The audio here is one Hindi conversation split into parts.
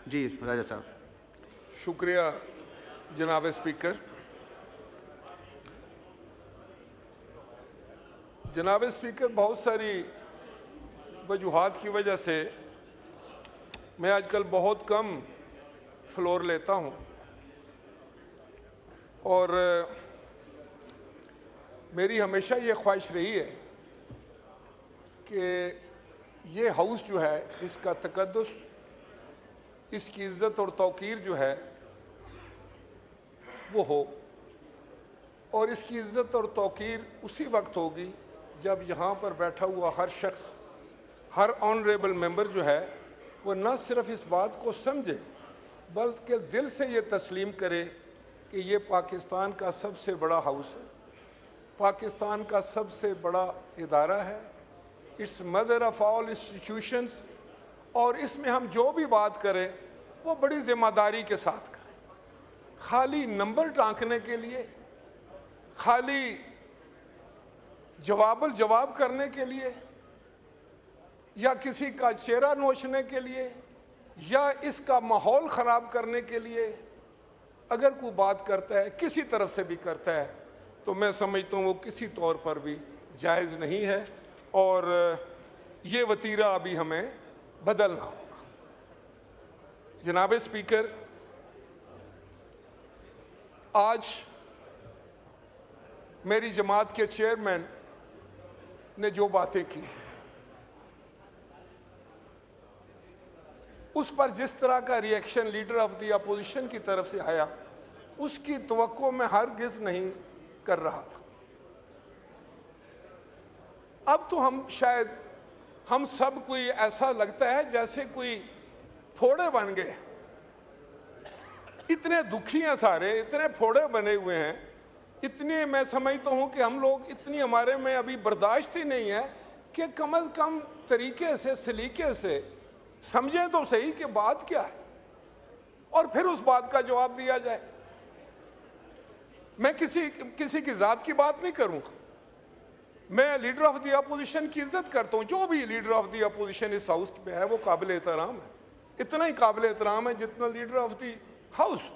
जी राजा साहब। शुक्रिया जनाब स्पीकर। जनाब स्पीकर, बहुत सारी वजूहात की वजह से मैं आजकल बहुत कम फ्लोर लेता हूं और मेरी हमेशा ये ख्वाहिश रही है कि ये हाउस जो है इसका तकद्दुस, इसकी इज़्ज़त और तौकीर जो है वो हो, और इसकी इज़्ज़त और तौकीर उसी वक्त होगी जब यहाँ पर बैठा हुआ हर शख्स, हर ऑनरेबल मेंबर जो है वो न सिर्फ इस बात को समझे बल्कि दिल से ये तस्लीम करे कि ये पाकिस्तान का सबसे बड़ा हाउस है, पाकिस्तान का सबसे बड़ा इदारा है, it's mother of all institutions, और इसमें हम जो भी बात करें वो बड़ी ज़िम्मेदारी के साथ करें। खाली नंबर टांकने के लिए, खाली जवाब करने के लिए, या किसी का चेहरा नोचने के लिए, या इसका माहौल ख़राब करने के लिए अगर कोई बात करता है, किसी तरफ से भी करता है, तो मैं समझता हूँ वो किसी तौर पर भी जायज़ नहीं है और ये वतीरा अभी हमें बदलना होगा। जनाब स्पीकर, आज मेरी जमात के चेयरमैन ने जो बातें की, उस पर जिस तरह का reaction leader of the opposition की तरफ से आया, उसकी तवक्को मैं हरगिज़ नहीं कर रहा था। अब तो हम सब कोई ऐसा लगता है जैसे कोई फोड़े बन गए, इतने दुखी हैं सारे, इतने फोड़े बने हुए हैं, इतने मैं समझता हूँ कि हम लोग, इतनी हमारे में अभी बर्दाश्त ही नहीं है कि कम अज़ कम तरीके से, सलीके से समझें तो सही कि बात क्या है और फिर उस बात का जवाब दिया जाए। मैं किसी की ज़ात की बात नहीं करूँगा, मैं लीडर ऑफ द अपोजिशन की इज्जत करता हूँ। जो भी लीडर ऑफ द अपोजिशन इस हाउस में है वो काबिल एहतराम है, इतना ही काबिल एहतराम है जितना leader of the house.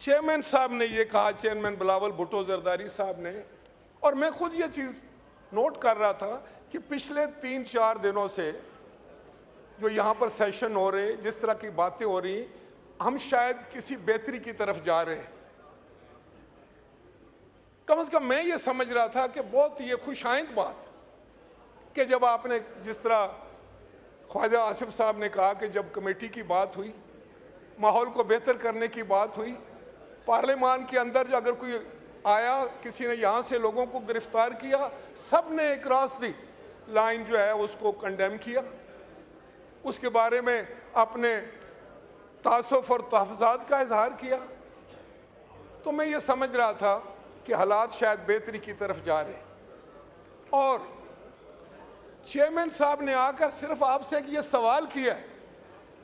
Chairman साहब ने ये कहा, चेयरमैन बिलावल भुट्टो जरदारी साहब ने, और मैं खुद ये चीज़ नोट कर रहा था कि पिछले 3-4 दिनों से जो यहाँ पर सेशन हो रहे, जिस तरह की बातें हो रही, हम शायद किसी बेहतरी की तरफ जा रहे हैं। कम से कम मैं ये समझ रहा था कि बहुत ये खुशाइंद बात कि जब आपने, जिस तरह ख्वाजा आसिफ साहब ने कहा कि जब कमेटी की बात हुई, माहौल को बेहतर करने की बात हुई, पार्लियामान के अंदर जो अगर कोई आया, किसी ने यहाँ से लोगों को गिरफ्तार किया, सब ने क्रॉस दी लाइन जो है उसको कंडेम किया, उसके बारे में अपने तासुफ और तहफ़्फ़ुज़ात का इजहार किया। तो मैं ये समझ रहा था कि हालात शायद बेहतरी की तरफ जा रहे, और चेयरमैन साहब ने आकर सिर्फ आपसे ये सवाल किया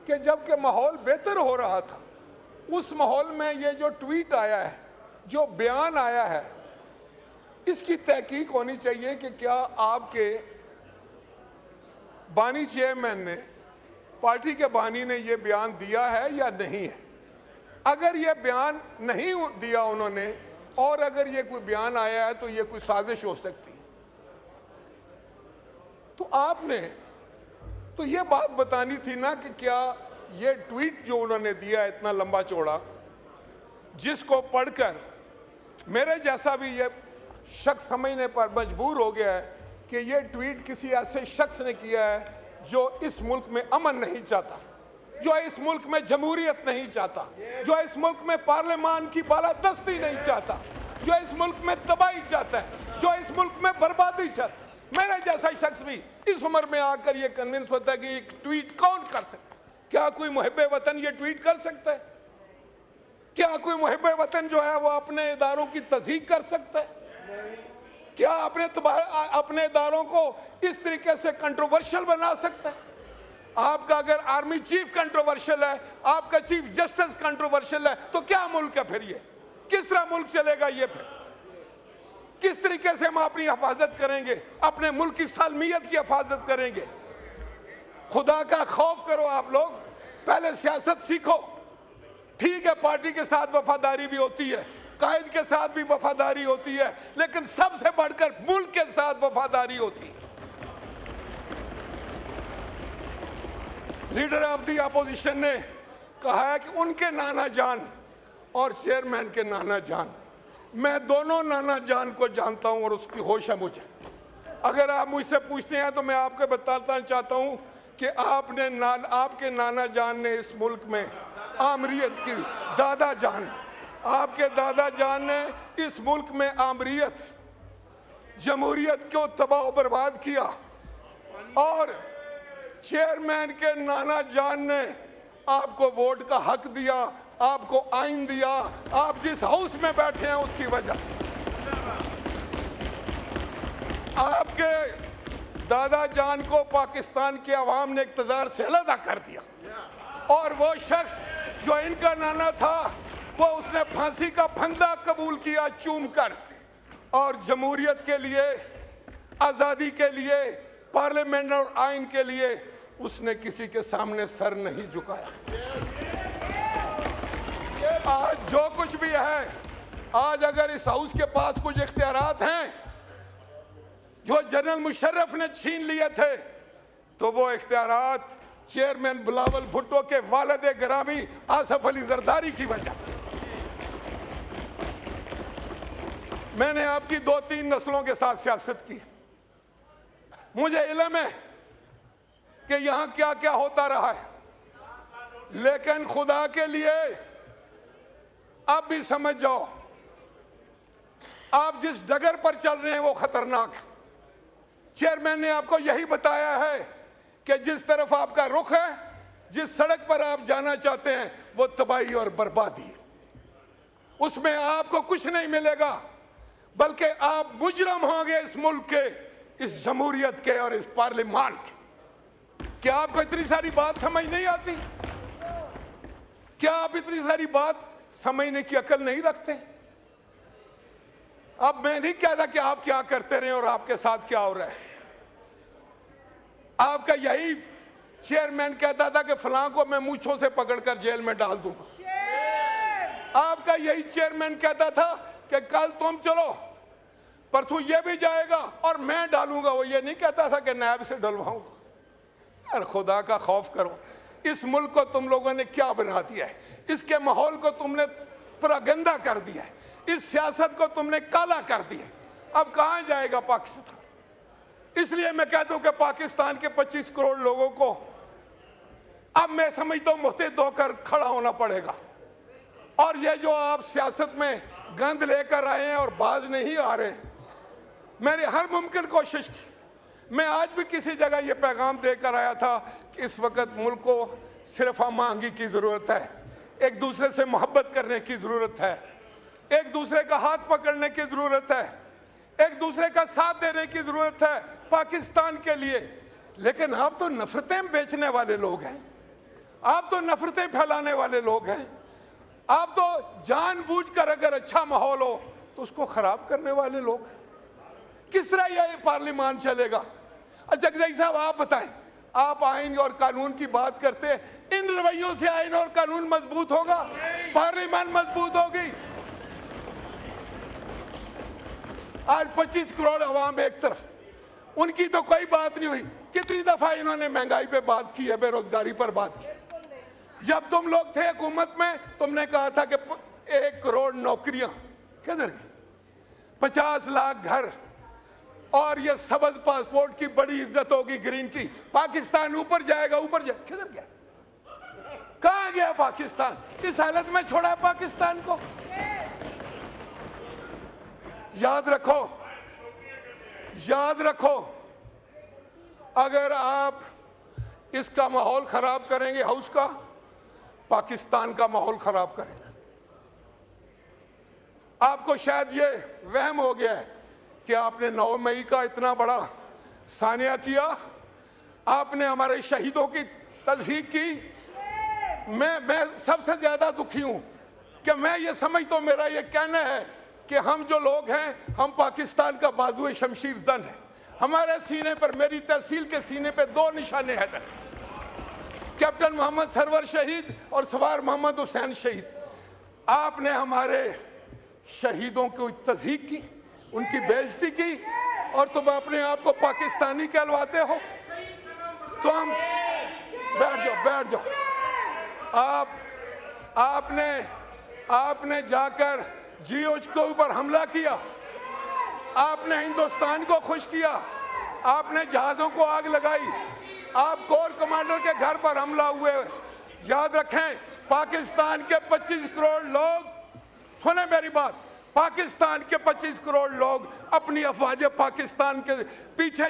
कि जब के माहौल बेहतर हो रहा था, उस माहौल में ये जो ट्वीट आया है, जो बयान आया है, इसकी तहकीक होनी चाहिए कि क्या आपके बानी चेयरमैन ने, पार्टी के बानी ने ये बयान दिया है या नहीं है। अगर ये बयान नहीं दिया उन्होंने, और अगर ये कोई बयान आया है तो ये कोई साजिश हो सकती है। तो आपने तो ये बात बतानी थी ना कि क्या ये ट्वीट जो उन्होंने दिया इतना लंबा चौड़ा, जिसको पढ़कर मेरे जैसा भी ये शख्स समझने पर मजबूर हो गया है कि ये ट्वीट किसी ऐसे शख्स ने किया है जो इस मुल्क में अमन नहीं चाहता, जो इस मुल्क में जमहूरियत नहीं चाहता, जो इस मुल्क में पार्लियामान की बालादस्ती नहीं चाहता, जो इस मुल्क में तबाही चाहता है, जो इस मुल्क में बर्बादी चाहता है। मेरे जैसा शख्स भी इस उम्र में आकर ये कन्विंस होता है कि एक ट्वीट कौन कर सकता है। क्या कोई मुहिब्बे वतन ये ट्वीट कर सकता है? क्या कोई मुहिब्बे वतन जो है वो अपने इदारों की तज़हीक कर सकता है? क्या अपने इदारों को इस तरीके से कंट्रोवर्शियल बना सकता है? आपका अगर आर्मी चीफ कंट्रोवर्शियल है, आपका चीफ जस्टिस कंट्रोवर्शियल है, तो क्या मुल्क है फिर? ये किस तरह मुल्क चलेगा? ये फिर किस तरीके से हम अपनी हिफाजत करेंगे, अपने मुल्क की सालमियत की हिफाजत करेंगे? खुदा का खौफ करो आप लोग, पहले सियासत सीखो। ठीक है, पार्टी के साथ वफादारी भी होती है, कायद के साथ भी वफादारी होती है, लेकिन सबसे बढ़कर मुल्क के साथ वफादारी होती है। लीडर ऑफ दी अपोजिशन ने कहा है कि उनके नाना जान और चेयरमैन के नाना जान, मैं दोनों नाना जान को जानता हूं और उसकी होश है मुझे। अगर आप मुझसे पूछते हैं तो मैं आपको बताना चाहता हूं कि आपके नाना जान ने इस मुल्क में आमरीत की, दादा जान, आपके दादा जान ने इस मुल्क में आमरीत, जमहूरियत को तबाह बर्बाद किया, और चेयरमैन के नाना जान ने आपको वोट का हक दिया, आपको आइन दिया, आप जिस हाउस में बैठे हैं उसकी वजह से। आपके दादा जान को पाकिस्तान की आवाम ने इक़्तिदार से अलग कर दिया, और वो शख्स जो इनका नाना था वो उसने फांसी का फंदा कबूल किया चूम कर, और जमहूरियत के लिए, आज़ादी के लिए, पार्लियामेंट और आइन के लिए उसने किसी के सामने सर नहीं झुकाया। आज जो कुछ भी है, आज अगर इस हाउस के पास कुछ इख्तियारात हैं जो जनरल मुशर्रफ ने छीन लिए थे, तो वो इख्तियारात चेयरमैन बिलावल भुट्टो के वालिद गिरामी आसफ अली जरदारी की वजह से। मैंने आपकी 2-3 नस्लों के साथ सियासत की, मुझे इल्म है कि यहां क्या क्या होता रहा है, लेकिन खुदा के लिए आप भी समझ जाओ, आप जिस डगर पर चल रहे हैं वो खतरनाक है। चेयरमैन ने आपको यही बताया है कि जिस तरफ आपका रुख है, जिस सड़क पर आप जाना चाहते हैं, वो तबाही और बर्बादी है। उसमें आपको कुछ नहीं मिलेगा, बल्कि आप मुजरम होंगे इस मुल्क के, इस जमहूरियत के और इस पार्लियामान के। क्या आपको इतनी सारी बात समझ नहीं आती? क्या आप इतनी सारी बात समझने की अकल नहीं रखते? अब मैं नहीं कह रहा कि आप क्या करते रहे और आपके साथ क्या हो रहा है। आपका यही चेयरमैन कहता था कि फलां को मैं मूंछों से पकड़कर जेल में डाल दूंगा। आपका यही चेयरमैन कहता था कि कल तुम चलो, परसों ये भी जाएगा और मैं डालूंगा। वो ये नहीं कहता था कि नायब से डलवाऊंगा। यार खुदा का खौफ करो, इस मुल्क को तुम लोगों ने क्या बना दिया है, इसके माहौल को तुमने पूरा गंदा कर दिया है, इस सियासत को तुमने काला कर दिया। अब कहां जाएगा पाकिस्तान? इसलिए मैं कहता हूं कि पाकिस्तान के 25 करोड़ लोगों को अब मैं समझता हूं मुस्तैद होकर खड़ा होना पड़ेगा। और ये जो आप सियासत में गंद लेकर आए हैं और बाज नहीं आ रहे, मैंने हर मुमकिन कोशिश की। मैं आज भी किसी जगह ये पैगाम देकर आया था कि इस वक्त मुल्क को सिर्फ हम आहंगी की ज़रूरत है, एक दूसरे से मोहब्बत करने की ज़रूरत है, एक दूसरे का हाथ पकड़ने की ज़रूरत है, एक दूसरे का साथ देने की ज़रूरत है पाकिस्तान के लिए। लेकिन आप तो नफरतें बेचने वाले लोग हैं, आप तो नफरतें फैलाने वाले लोग हैं, आप तो जानबूझकर अगर अच्छा माहौल हो तो उसको ख़राब करने वाले लोग। किस तरह यह पार्लियामान चलेगा? जगदई साहब आप बताएं, आप आइन और कानून की बात करते हैं, इन रवैयों से आइन और कानून मजबूत होगा, पार्लियामान मजबूत होगी? आज 25 करोड़ अवाम एक तरफ, उनकी तो कोई बात नहीं हुई। कितनी दफा इन्होंने महंगाई पे बात की है, बेरोजगारी पर बात की। जब तुम लोग थे हुकूमत में, तुमने कहा था कि 1 करोड़ नौकरियां, किधर गई? 50 लाख घर, और ये सबज पासपोर्ट की बड़ी इज्जत होगी, ग्रीन की। पाकिस्तान ऊपर जाएगा, ऊपर जाएगा, किधर गया? कहां गया पाकिस्तान? इस हालत में छोड़ा है पाकिस्तान को। याद रखो, याद रखो, अगर आप इसका माहौल खराब करेंगे, हाउस का, पाकिस्तान का माहौल खराब करेंगे। आपको शायद ये वहम हो गया है कि आपने 9 मई का इतना बड़ा सानिया किया, आपने हमारे शहीदों की तज़हीक की। मैं सबसे ज्यादा दुखी हूं कि मैं ये समझता हूं, मेरा ये कहना है कि हम जो लोग हैं, हम पाकिस्तान का बाजुए शमशीर जन है। हमारे सीने पर, मेरी तहसील के सीने पे 2 निशाने हैदर, कैप्टन मोहम्मद सरवर शहीद और सवार मोहम्मद हुसैन शहीद। आपने हमारे शहीदों की तज़हीक की, उनकी बेइज्जती की और तुम अपने आप को पाकिस्तानी कहलवाते हो। तो हम बैठ जाओ। आपने जाकर जीओज के ऊपर हमला किया, आपने हिंदुस्तान को खुश किया, आपने जहाजों को आग लगाई, आप कोर कमांडर के घर पर हमला हुए। याद रखें, पाकिस्तान के 25 करोड़ लोग, सुने मेरी बात, पाकिस्तान के 25 करोड़ लोग अपनी अफवाज पाकिस्तान के पीछे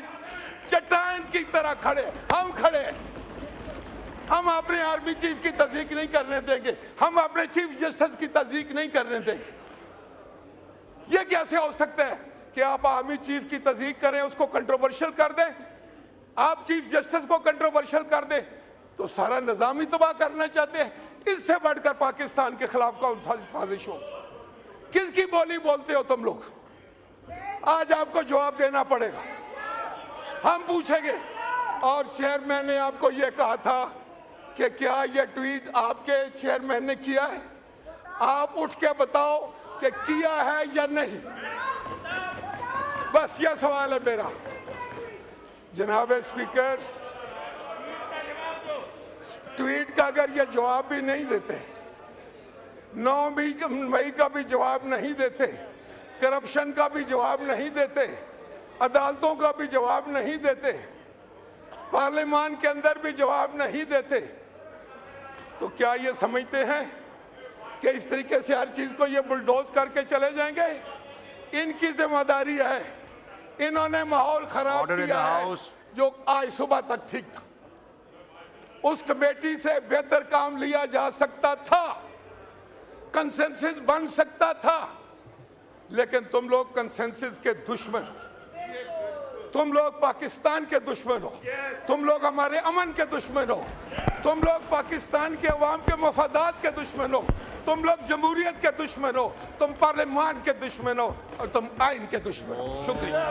चट्टान की तरह खड़े। हम खड़े, हम अपने आर्मी चीफ की तस्दीक नहीं करने देंगे, हम अपने चीफ जस्टिस की तस्दीक नहीं करने देंगे। ये कैसे हो सकता है कि आप आर्मी चीफ की तस्दीक करें, उसको कंट्रोवर्शियल कर दें, आप चीफ जस्टिस को कंट्रोवर्शियल कर दें, तो सारा निजाम ही तबाह करना चाहते हैं। इससे बढ़कर पाकिस्तान के खिलाफ कौन सा साजिश हो? किसकी बोली बोलते हो तुम लोग? आज आपको जवाब देना पड़ेगा, हम पूछेंगे। और चेयरमैन ने आपको यह कहा था कि क्या यह ट्वीट आपके चेयरमैन ने किया है? आप उठ के बताओ कि किया है या नहीं। बस यह सवाल है मेरा। जनाब स्पीकर, ट्वीट का अगर ये जवाब भी नहीं देते, 9 मई का भी जवाब नहीं देते, करप्शन का भी जवाब नहीं देते, अदालतों का भी जवाब नहीं देते, पार्लियामान के अंदर भी जवाब नहीं देते, तो क्या ये समझते हैं कि इस तरीके से हर चीज को ये बुलडोज करके चले जाएंगे? इनकी जिम्मेदारी है, इन्होंने माहौल खराब किया है जो आज सुबह तक ठीक था। उस कमेटी से बेहतर काम लिया जा सकता था, कंसेंसस बन सकता था, लेकिन तुम लोग कंसेंसस के दुश्मन हो, तुम लोग पाकिस्तान के दुश्मन हो, तुम लोग हमारे अमन के दुश्मन हो, तुम लोग पाकिस्तान के अवाम के मफादात के दुश्मन हो, तुम लोग जमहूरियत के दुश्मन हो, तुम पार्लियामान के दुश्मन हो और तुम आइन के दुश्मन हो। शुक्रिया।